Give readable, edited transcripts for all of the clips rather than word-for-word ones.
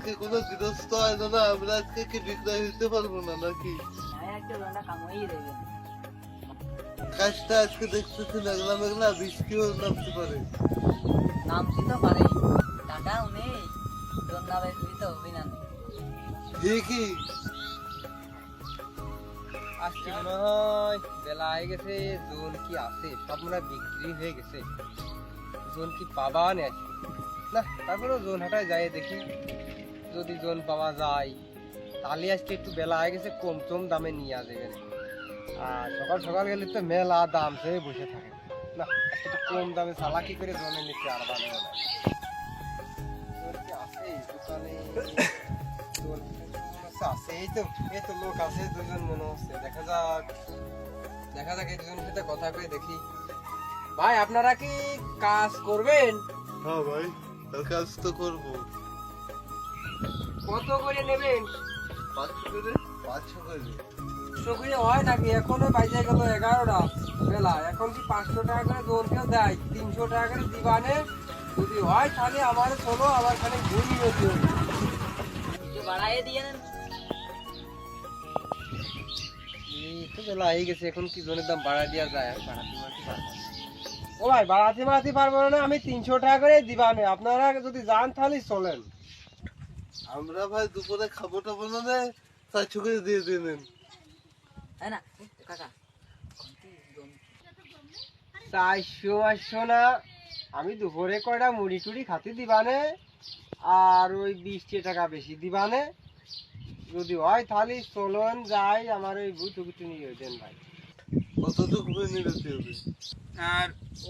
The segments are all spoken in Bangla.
আজকে কোনো গৃহস্থ হয় না, আমরা আজকে কি বিক্রয় হইতে পারবো না নাকি? কাজটা আজকে দেখতেছি মেঘলা মেঘলা, বৃষ্টিও নামতে পারে। নামছি তো পারে, টাকাও নেই, তোর নামে তুই তো হবি না। ঠিকই। আজকে মনে হয় বেলা হয়ে গেছে, জোন কি আছে সব মনে হয় বিক্রি হয়ে গেছে, জোন কি পাবা নেই না, তারপরেও জোন হাটায় যাই দেখি, যদি জোন পাওয়া যায় তাহলে আজকে একটু বেলা হয়ে গেছে, কম কম দামে নিয়ে যাবে। আর সকাল সকাল গেলে তো মেলা দাম সে বসে থাকে না, আজকে একটু কম দামে চালাকি করে জোনে নিচ্ছে আর বাড়ে না। জোন কি আছে দোকানে? জোন আছে, এই তো লোক আছে দুজন মনে হচ্ছে, দেখা যাক এই দুজনের সাথে কথা করে দেখি। ভাই আপনারা কি কাজ করবেন? হ্যাঁ ভাই, কাজ তো করবো। কত করে নেবেন? 500 করে। 500 করে। 500 করে হয় নাকি? এখনো বাজে গেল 11টা বেলা, এখন কি 500 টাকা করে জোর কেউ দেয়? 300 টাকা করে দিবানে, যদি হয় তাহলে আমার চলো, আমার খালি ঘুরি হতে হবে। একটু বাড়াইয়ে দিয়ে নেন। এই তো বেলা হয়ে গেছে, এখন কি জোনের দাম বাড়া দেওয়া যায়? বাড়াতে পারবো? ও ভাই বাড়াতে পারবো না, আমি 300 টাকা করে দিবানে, আপনারা যদি যান তাহলে চলেন। আমরা ভাই দুপুরে খাবো টাবো না রে, 400 করে দিয়ে দিলেন। তাই না কাকা? 400 না, আমি দুপুরে কয়টা মুড়ি টুড়ি খাতে দিবানে, আর ওই 20 টাকা বেশি দিবানে, যদি হয় তাহলে চলন যাই, আমার ওই বুটু বুটু নিয়ে দেন ভাই। কতটুকু করে নিতে হবে? আর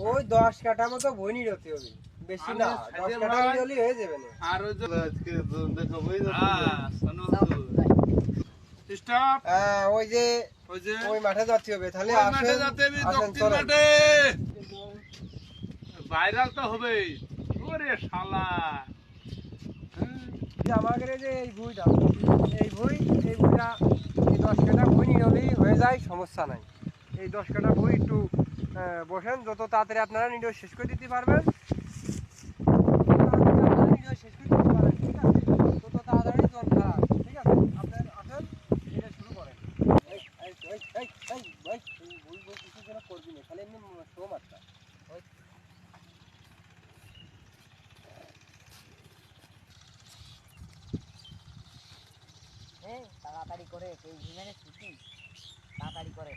ওই 10 কাঠা মতো বই নিতে হবে, বেশি না, 10 কাঠা নিলে হয়ে যাবে না। আর ওই আজকে জোন দেখাবোই না। স্টপ। ওই যে ওই যে ওই মাঠে যেতে হবে, তাহলে ওই আসেন, মাঠে যাতে আমি আসেন, দক্ষিণ চলেন। মাঠে ভাইরাল তো হবেই। ওরে শালা, আমাদের এই যে এই বইটা, এই বইটা এই 10 কাঠা বই নিলেই হয়ে যায়, সমস্যা নাই। এই 10 কাঠা বই একটু বসেন, যত তাড়াতাড়ি আপনারা নিয়ে শেষ করে দিতে পারবেন, ঠিক আছে? তত তাড়াতাড়ি জল খারাপ, ঠিক আছে? আপনার আসেন, এটা শুরু করেন। বই কিছু যেন করবি না, খালি এমনি শো মাত্রা। তাড়াতাড়ি করে, এই ঘুমের ছুটি, তাড়াতাড়ি করে।